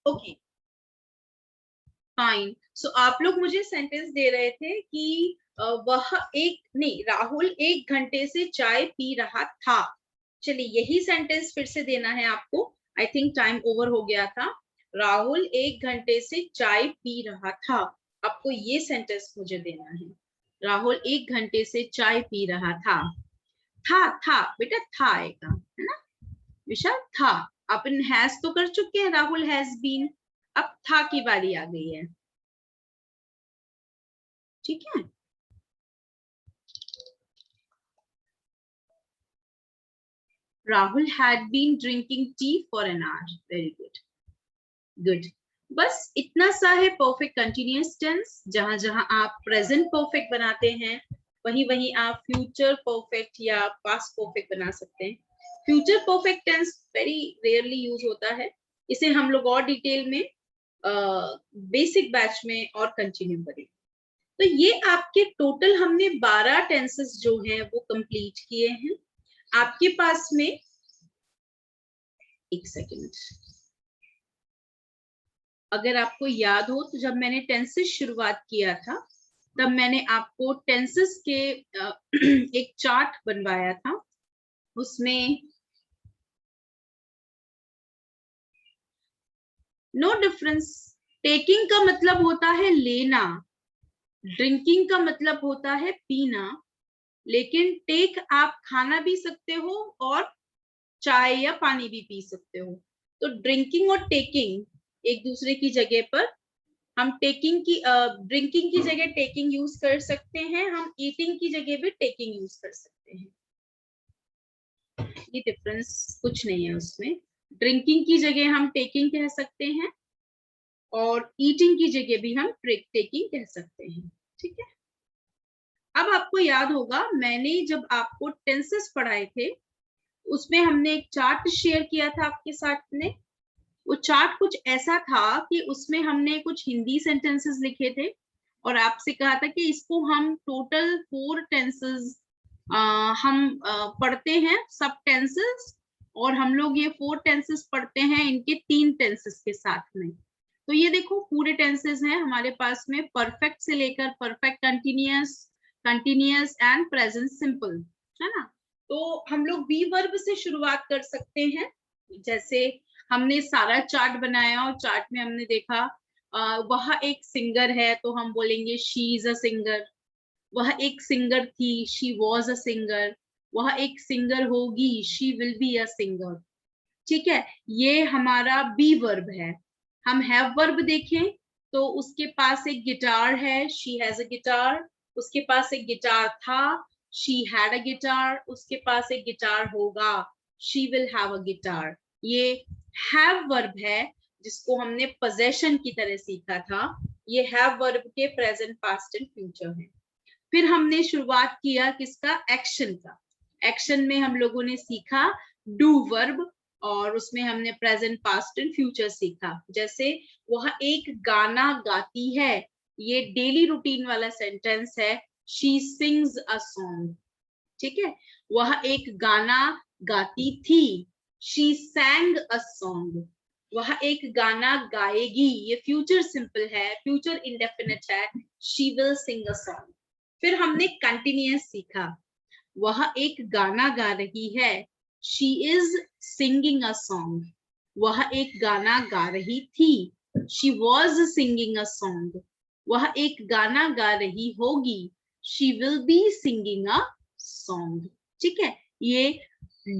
Okay fine. सो आप लोग मुझे सेंटेंस दे रहे थे कि वह राहुल 1 घंटे से चाय पी रहा था। चलिए यही सेंटेंस फिर से देना है आपको। आई थिंक टाइम ओवर हो गया था। राहुल 1 घंटे से चाय पी रहा था। आपको ये सेंटेंस मुझे देना है। राहुल 1 घंटे से चाय पी रहा था। था बेटा, था आएगा, है ना विशाल? था। अपन हैज तो कर चुके हैं, राहुल हैज बीन। अब था की बारी आ गई है। ठीक है, Rahul had been drinking tea for an hour. Very good, good. बस इतना सा है परफेक्ट कंटिन्यूअस टेंस। जहां जहां आप प्रेजेंट परफेक्ट बनाते हैं वहीं वहीं आप फ्यूचर परफेक्ट या पास्ट परफेक्ट बना सकते हैं। Future perfect tense very rarely use होता है। इसे हम लोग और डिटेल में बेसिक बैच में और कंटिन्यू करेंगे। तो ये आपके टोटल हमने 12 टेंसेस जो हैं वो कंप्लीट किए हैं। आपके पास में एक सेकेंड, अगर आपको याद हो तो जब मैंने टेंसेस शुरुआत किया था तब मैंने आपको टेंसेस के एक चार्ट बनवाया था। उसमें नो डिफरेंस। टेकिंग का मतलब होता है लेना, ड्रिंकिंग का मतलब होता है पीना। लेकिन टेक आप खाना भी सकते हो और चाय या पानी भी पी सकते हो। तो ड्रिंकिंग और टेकिंग एक दूसरे की जगह पर, हम टेकिंग की ड्रिंकिंग की जगह टेकिंग यूज कर सकते हैं, हम ईटिंग की जगह भी टेकिंग यूज कर सकते हैं। ये डिफरेंस कुछ नहीं है उसमें। ड्रिंकिंग की जगह हम टेकिंग कह सकते हैं और ईटिंग की जगह भी हम टेकिंग कह सकते हैं। ठीक है, अब आपको याद होगा मैंने जब आपको टेंसेस पढ़ाए थे उसमें हमने एक चार्ट शेयर किया था आपके साथ में। वो चार्ट कुछ ऐसा था कि उसमें हमने कुछ हिंदी सेंटेंसेस लिखे थे और आपसे कहा था कि इसको हम टोटल 4 टेंसेस हम पढ़ते हैं, सब टेंसेस। और हम लोग ये 4 टेंसेस पढ़ते हैं इनके 3 टेंसेस के साथ में। तो ये देखो पूरे टेंसेस हैं हमारे पास में, परफेक्ट से लेकर perfect continuous, continuous and present simple, है ना। तो हम लोग बी वर्ब से शुरुआत कर सकते हैं। जैसे हमने सारा चार्ट बनाया और चार्ट में हमने देखा वह एक सिंगर है तो हम बोलेंगे शी इज अ सिंगर। वह एक सिंगर थी, शी वॉज अ सिंगर। वह एक सिंगर होगी, she will be a singer. ठीक है, ये हमारा बी वर्ब है। हम हैव वर्ब देखें तो उसके पास एक गिटार है, शी हैज अ गिटार। उसके पास एक गिटार था, शी हैड अ गिटार। उसके पास एक गिटार होगा, she will have a guitar. ये हैव वर्ब है जिसको हमने पोजेशन की तरह सीखा था। ये हैव वर्ब के प्रेजेंट, पास्ट एंड फ्यूचर है। फिर हमने शुरुआत किया किसका? एक्शन का। एक्शन में हम लोगों ने सीखा डू वर्ब और उसमें हमने प्रेजेंट, पास्ट एंड फ्यूचर सीखा। जैसे वह एक गाना गाती है, ये डेली रूटीन वाला सेंटेंस है, शी सिंग्स अ सॉन्ग। ठीक है, वह एक गाना गाती थी, शी सैंग अ सॉन्ग। वह एक गाना गाएगी, ये फ्यूचर सिंपल है, फ्यूचर इंडेफिनिट है, she will sing a song. फिर हमने कंटिन्यूअस सीखा, वह एक गाना गा रही है, she is singing a song. वह एक गाना गा रही थी, she was singing a song. वह एक गाना गा रही होगी, she will be singing a song. ठीक है, ये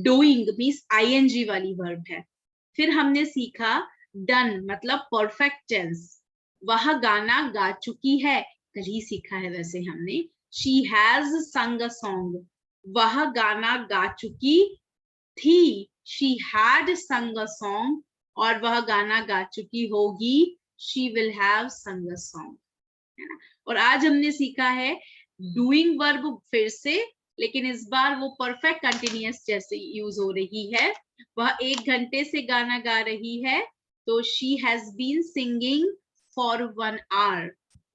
डूइंग मीन्स आईएनजी वाली वर्ब है। फिर हमने सीखा डन मतलब परफेक्ट टेंस, वह गाना गा चुकी है, कल ही सीखा है वैसे हमने। शी हैज संग अ सॉन्ग, वह गाना गा चुकी थी, शी हैड संग अ सॉन्ग। और वह गाना गा चुकी होगी, शी विल हैव संग अ सॉन्ग, है ना। और आज हमने सीखा है डूइंग वर्ब फिर से, लेकिन इस बार वो परफेक्ट कंटिन्यूअस जैसे यूज हो रही है। वह 1 घंटे से गाना गा रही है, तो she has been singing for 1 hour।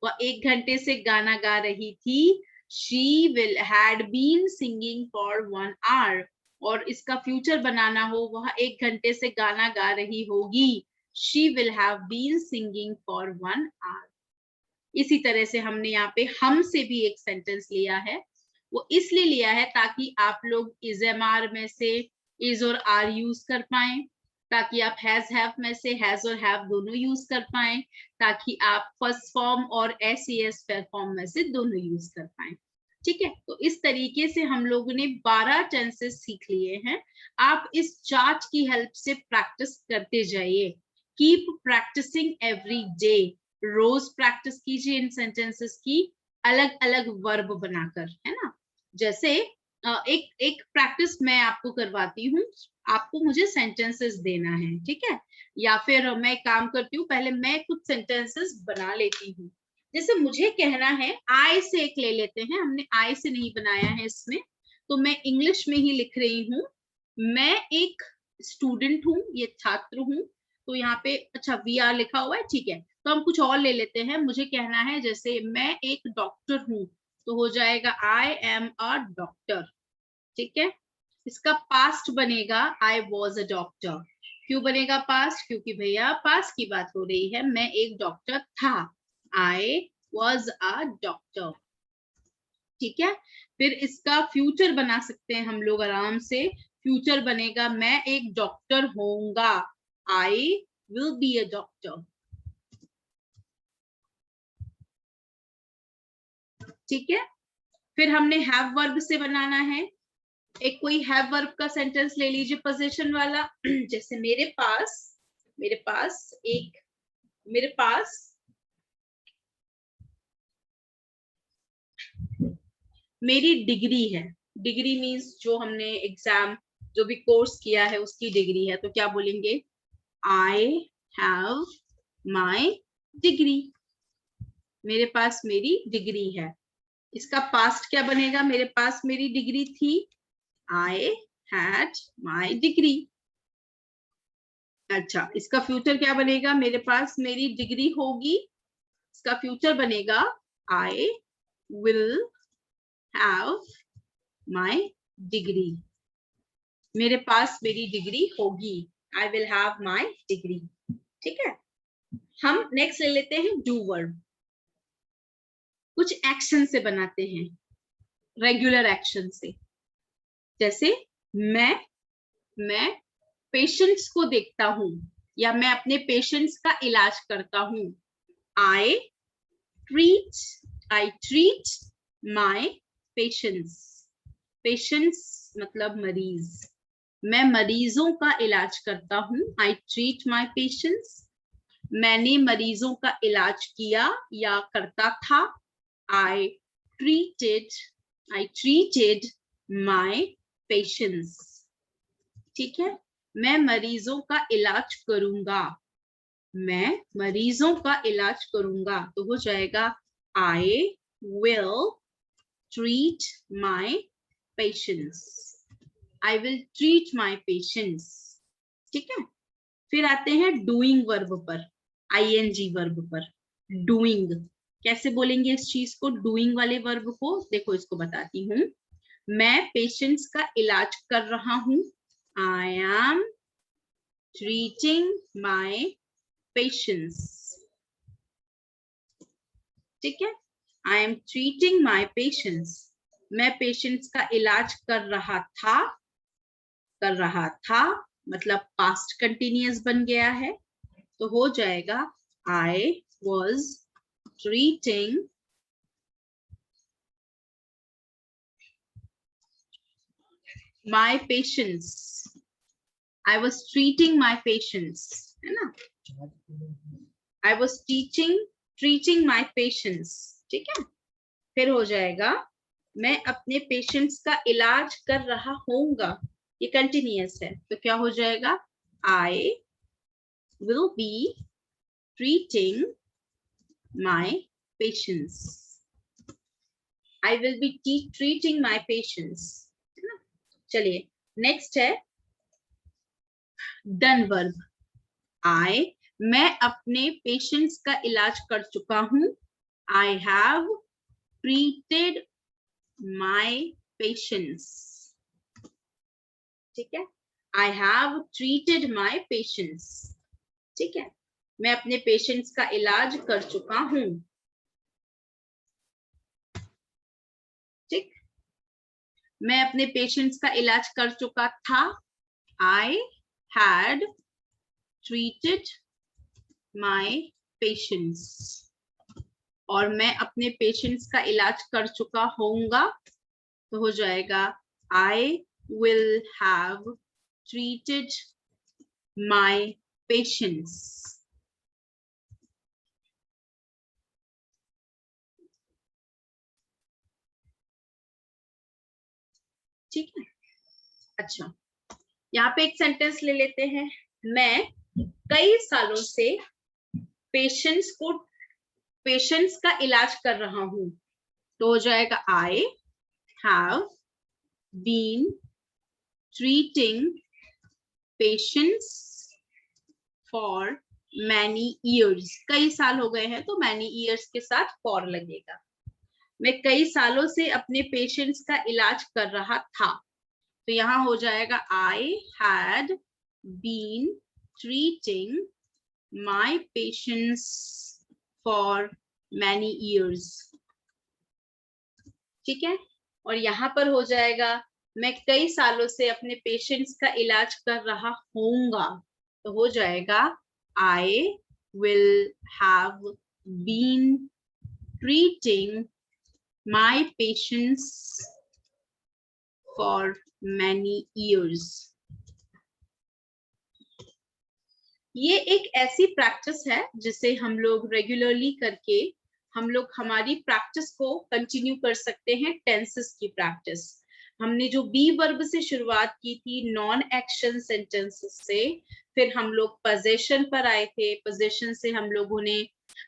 वह 1 घंटे से गाना गा रही थी, she will had been singing for 1 hour। और इसका फ्यूचर बनाना हो, वह 1 घंटे से गाना गा रही होगी, she will have been singing for 1 hour. इसी तरह से हमने यहाँ पे हम से भी एक सेंटेंस लिया है, वो इसलिए लिया है ताकि आप लोग इज एम आर में से इज और आर यूज कर पाए, ताकि आप हैज हैव में से हैज और हैव दोनों यूज कर पाए, ताकि आप फर्स्ट फॉर्म और एस फॉर्म में से दोनों यूज कर पाए। ठीक है, तो इस तरीके से हम लोगों ने 12 टेंसेस सीख लिए हैं। आप इस चार्ट की हेल्प से प्रैक्टिस करते जाइए। कीप प्रैक्टिसिंग एवरी डे, रोज प्रैक्टिस कीजिए इन सेंटेंसेस की अलग अलग वर्ब बनाकर, है ना। जैसे एक प्रैक्टिस मैं आपको करवाती हूँ, आपको मुझे सेंटेंसेस देना है, ठीक है, या फिर मैं काम करती हूँ, पहले मैं कुछ सेंटेंसेस बना लेती हूँ। जैसे मुझे कहना है, आई से एक ले लेते हैं, हमने आई से नहीं बनाया है इसमें, तो मैं इंग्लिश में ही लिख रही हूँ। मैं एक स्टूडेंट हूँ, ये छात्र हूँ, तो यहाँ पे अच्छा वी आर लिखा हुआ है, ठीक है, तो हम कुछ और ले लेते हैं। मुझे कहना है जैसे मैं एक डॉक्टर हूँ, तो हो जाएगा आई एम अ डॉक्टर, ठीक है। इसका पास्ट बनेगा आई वॉज अ डॉक्टर। क्यों बनेगा पास्ट? क्योंकि भैया पास्ट की बात हो रही है, मैं एक डॉक्टर था, आई वॉज अ डॉक्टर, ठीक है। फिर इसका फ्यूचर बना सकते हैं हम लोग आराम से। फ्यूचर बनेगा मैं एक डॉक्टर होऊंगा, I will be a doctor, ठीक है। फिर हमने हैव वर्ब से बनाना है। एक कोई हैव वर्ब का सेंटेंस ले लीजिए पोजीशन वाला। जैसे मेरे पास मेरी डिग्री है। डिग्री मीन्स जो हमने एग्जाम, जो भी कोर्स किया है उसकी डिग्री है, तो क्या बोलेंगे? आई हैव माई डिग्री, मेरे पास मेरी डिग्री है। इसका पास्ट क्या बनेगा? मेरे पास मेरी डिग्री थी, आई हैड माई डिग्री। अच्छा, इसका फ्यूचर क्या बनेगा? मेरे पास मेरी डिग्री होगी, इसका फ्यूचर बनेगा I will have my degree. मेरे पास मेरी डिग्री होगी, I will have my degree, ठीक है। हम नेक्स्ट ले लेते हैं डू वर्ब। कुछ एक्शन से बनाते हैं, रेगुलर एक्शन से। जैसे मैं पेशेंट्स को देखता हूं, या मैं अपने पेशेंट्स का इलाज करता हूं। I treat my patients. Patients मतलब मरीज, मैं मरीजों का इलाज करता हूं, आई ट्रीट माई पेशेंट्स। मैंने मरीजों का इलाज किया या करता था, I treated my patients, ठीक है। मैं मरीजों का इलाज करूंगा, मैं मरीजों का इलाज करूंगा, तो हो जाएगा I will treat my patients, I will treat my patients, ठीक है। फिर आते हैं डूइंग वर्ब पर, ing वर्ब पर। डूइंग कैसे बोलेंगे इस चीज को, डूइंग वाले वर्ब को? देखो इसको बताती हूँ। मैं पेशेंट्स का इलाज कर रहा हूँ, I am treating my patients, ठीक है। I am treating my patients, मैं पेशेंट्स का इलाज कर रहा था मतलब पास्ट कंटिन्यूअस बन गया है, तो हो जाएगा I was treating my patients, I was treating my patients, है ना। I was treating my patients, ठीक है। फिर हो जाएगा मैं अपने पेशेंट्स का इलाज कर रहा होऊंगा, ये कंटिन्यूअस है, तो क्या हो जाएगा? I will be treating my patients, I will be treating my patients, है ना। चलिए नेक्स्ट है डन वर्ब। मैं अपने पेशेंट्स का इलाज कर चुका हूं, I have treated my patients, ठीक है। I have treated my patients, ठीक है, मैं अपने पेशेंट्स का इलाज कर चुका हूं। ठीक, मैं अपने पेशेंट्स का इलाज कर चुका था। I had treated my patients। और मैं अपने पेशेंट्स का इलाज कर चुका होऊंगा तो हो जाएगा I will have treated my patients। ठीक है, अच्छा, यहाँ पे एक सेंटेंस ले लेते हैं। मैं कई सालों से पेशेंट्स का इलाज कर रहा हूं तो हो जाएगा I have been treating patients for many years। कई साल हो गए हैं तो many years के साथ for लगेगा। मैं कई सालों से अपने पेशेंट्स का इलाज कर रहा था तो यहाँ हो जाएगा I had been treating my patients for many years। ठीक है, और यहाँ पर हो जाएगा मैं कई सालों से अपने पेशेंट्स का इलाज कर रहा होऊंगा तो हो जाएगा I will have been treating my patients for many years। ये एक ऐसी प्रैक्टिस है जिसे हम लोग रेगुलरली करके हम लोग हमारी प्रैक्टिस को कंटिन्यू कर सकते हैं। टेंसेस की प्रैक्टिस हमने जो बी वर्ब से शुरुआत की थी, नॉन एक्शन सेंटेंसेस से, फिर हम लोग पोजीशन पर आए थे। पोजीशन से हम लोगों ने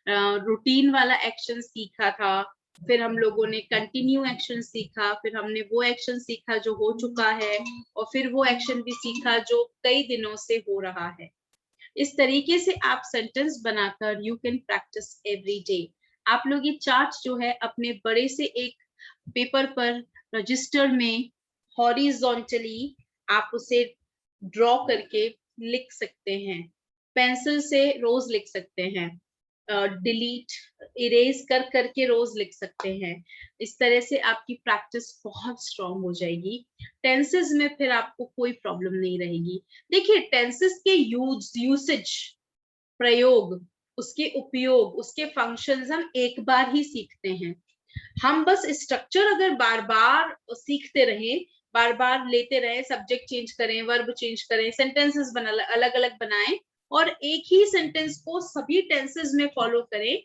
रूटीन वाला एक्शन सीखा था, फिर हम लोगों ने कंटिन्यू एक्शन सीखा, फिर हमने वो एक्शन सीखा जो हो चुका है, और फिर वो एक्शन भी सीखा जो कई दिनों से हो रहा है। इस तरीके से आप सेंटेंस बनाकर you can practice every day. आप लोग ये चार्ट जो है अपने बड़े से एक पेपर पर रजिस्टर में हॉरिजॉन्टली आप उसे ड्रॉ करके लिख सकते हैं। पेंसिल से रोज लिख सकते हैं, डिलीट इरेज कर करके रोज लिख सकते हैं। इस तरह से आपकी प्रैक्टिस बहुत स्ट्रांग हो जाएगी। टेंसेस में फिर आपको कोई प्रॉब्लम नहीं रहेगी। देखिए, टेंसेस के यूसेज, प्रयोग, उसके उपयोग, उसके फंक्शंस हम एक बार ही सीखते हैं। हम बस स्ट्रक्चर अगर बार बार सीखते रहें, बार बार लेते रहे, सब्जेक्ट चेंज करें, वर्ब चेंज करें, सेंटेंसेस अलग अलग बनाएं और एक ही सेंटेंस को सभी टेंसेस में फॉलो करें,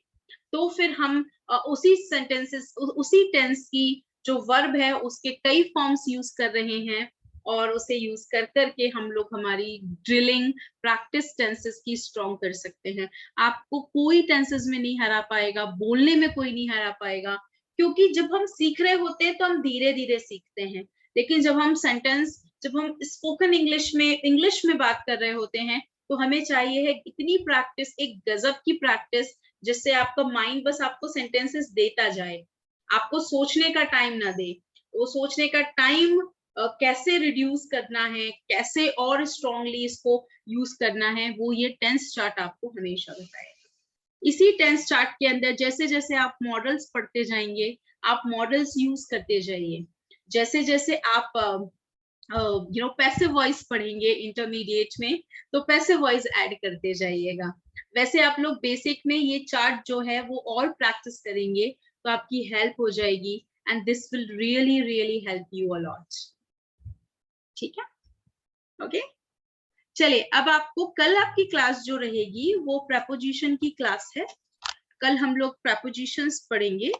तो फिर हम उसी सेंटेंसेस, उसी टेंस की जो वर्ब है उसके कई फॉर्म्स यूज कर रहे हैं, और उसे यूज कर करके हम लोग हमारी ड्रिलिंग प्रैक्टिस टेंसेस की स्ट्रॉन्ग कर सकते हैं। आपको कोई टेंसेस में नहीं हरा पाएगा, बोलने में कोई नहीं हरा पाएगा, क्योंकि जब हम सीख रहे होते हैं तो हम धीरे धीरे सीखते हैं, लेकिन जब हम स्पोकन इंग्लिश में बात कर रहे होते हैं तो हमें चाहिए है इतनी प्रैक्टिस, एक गजब की प्रैक्टिस, जिससे आपका माइंड बस आपको सेंटेंसेस देता जाए, आपको सोचने का टाइम ना दे। वो सोचने का टाइम कैसे रिड्यूस करना है, कैसे और स्ट्रांगली इसको यूज करना है, वो ये टेंस चार्ट आपको हमेशा बताएगा। इसी टेंस चार्ट के अंदर जैसे जैसे आप मॉडल्स पढ़ते जाएंगे, आप मॉडल्स यूज करते जाइए। जैसे जैसे आप पैसिव वॉइस पढ़ेंगे इंटरमीडिएट में, तो पैसिव वॉइस ऐड करते जाइएगा। वैसे आप लोग बेसिक में ये चार्ट जो है वो और प्रैक्टिस करेंगे तो आपकी हेल्प हो जाएगी, and this will really really help you a lot. ठीक है, ओके। चलिए, अब आपको कल आपकी क्लास जो रहेगी वो प्रेपोजिशन की क्लास है। कल हम लोग प्रेपोजिशंस पढ़ेंगे,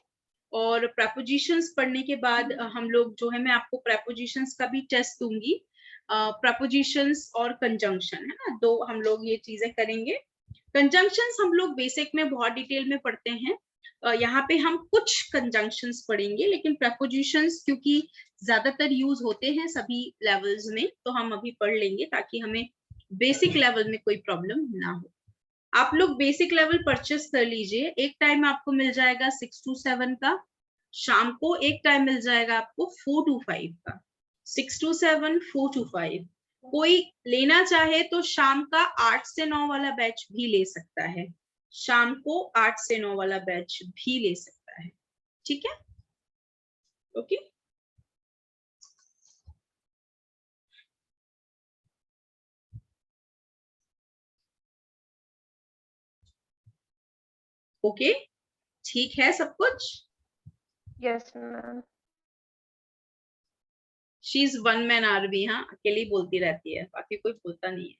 और प्रेपोजिशंस पढ़ने के बाद हम लोग जो है, मैं आपको प्रेपोजिशंस का भी टेस्ट दूंगी। प्रेपोजिशंस और कंजंक्शन है ना, दो हम लोग ये चीजें करेंगे। कंजंक्शंस हम लोग बेसिक में बहुत डिटेल में पढ़ते हैं, यहाँ पे हम कुछ कंजंक्शंस पढ़ेंगे, लेकिन प्रेपोजिशंस क्योंकि ज्यादातर यूज होते हैं सभी लेवल्स में, तो हम अभी पढ़ लेंगे ताकि हमें बेसिक लेवल में कोई प्रॉब्लम ना हो। आप लोग बेसिक लेवल परचेस कर लीजिए। एक टाइम आपको मिल जाएगा 6 to 7 का, शाम को एक टाइम मिल जाएगा आपको 4 to 5 का। 6 to 7, 4 to 5, कोई लेना चाहे तो शाम का 8 से 9 वाला बैच भी ले सकता है, शाम को 8 से 9 वाला बैच भी ले सकता है, ठीक है। ओके ओके ठीक है सब कुछ। Yes ma'am. She is one man army, हाँ अकेली बोलती रहती है, बाकी कोई बोलता नहीं है।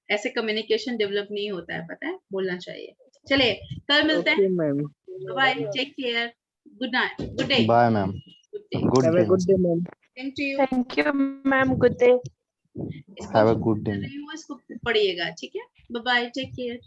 ऐसे कम्युनिकेशन डेवलप नहीं होता है, पता है, बोलना चाहिए। चलिए कल मिलते हैं, ma'am. Bye, take care, good night, good day, bye ma'am, good day, good have a day, good day ma'am. Same to you. Thank you ma'am, good day. इसको हैव अ जो गुड कर डे। रही हूँ इसको पढ़िएगा, ठीक है, bye bye, take care.